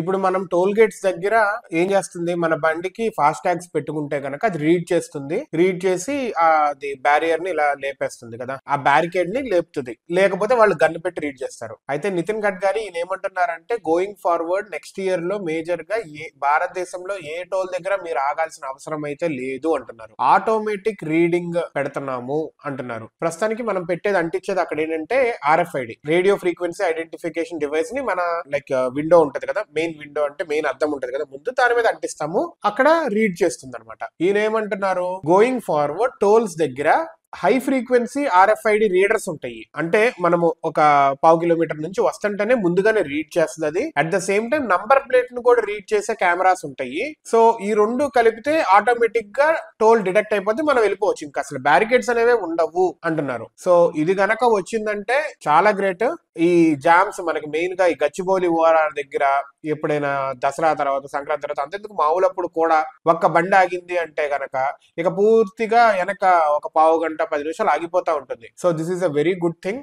ఇప్పుడు మనం toll gates దగ్గర ఏం చేస్తుంది, మన బండికి ఫాస్ట్ ట్యాగ్స్ పెట్టుకుంటే కనుక అది రీడ్ చేస్తుంది. రీడ్ చేసి అది బ్యారియర్ ని ఇలా లేపేస్తుంది కదా, ఆ బ్యారికేడ్ ని లేపుతుంది. లేకపోతే వాళ్ళు గన్ను పెట్టి రీడ్ చేస్తారు. అయితే నితిన్ గడ్కరీ ఈయన ఏమంటున్నారంటే, గోయింగ్ ఫార్వర్డ్ నెక్స్ట్ ఇయర్ లో మేజర్ గా భారతదేశంలో ఏ టోల్ దగ్గర మీరు ఆగాల్సిన అవసరం అయితే లేదు అంటున్నారు. ఆటోమేటిక్ రీడింగ్ పెడుతున్నాము అంటున్నారు. ప్రస్తుతానికి మనం పెట్టేది అంటించేది అక్కడ ఏంటంటే RFID, radio frequency identification device ని మన లైక్ విండో ఉంటది కదా, మెయిన్ విండో అంటే మెయిన్ అద్దం ఉంటది కదా ముందు, దాని మీద అంటిస్తాము. అక్కడ రీడ్ చేస్తుంది అనమాట. ఈయన ఏమంటున్నారు, గోయింగ్ ఫార్వర్డ్ టోల్స్ దగ్గర హై ఫ్రీక్వెన్సీ ఆర్ఎఫ్ఐడి రీడర్స్ ఉంటాయి. అంటే మనము ఒక పావు కిలోమీటర్ నుంచి వస్తుంటేనే ముందుగానే రీడ్ చేస్తుంది అది. At the same time number plate ను కూడా రీడ్ చేసే కెమెరాస్ ఉంటాయి. సో ఈ రెండు కలిపితే ఆటోమేటిక్ గా టోల్ డిటెక్ట్ అయిపోతే మనం వెళ్ళిపోవచ్చు. ఇంకా అసలు బ్యారికేడ్స్ అనేవే ఉండవు అంటున్నారు. సో ఇది గనక వచ్చిందంటే చాలా గ్రేట్. ఈ జామ్స్ మనకి మెయిన్ గా ఈ గచ్చిబౌలి ఓఆర్ఆర్ దగ్గర ఎప్పుడైనా దసరా తర్వాత సంక్రాంతి తర్వాత అంతెందుకు మామూలప్పుడు కూడా ఒక్క బండి ఆగింది అంటే గనక ఇక పూర్తిగా వెనక ఒక పావు గంట 10 నిమిషాలు ఆగిపోతా ఉంటుంది. So this is a very good thing.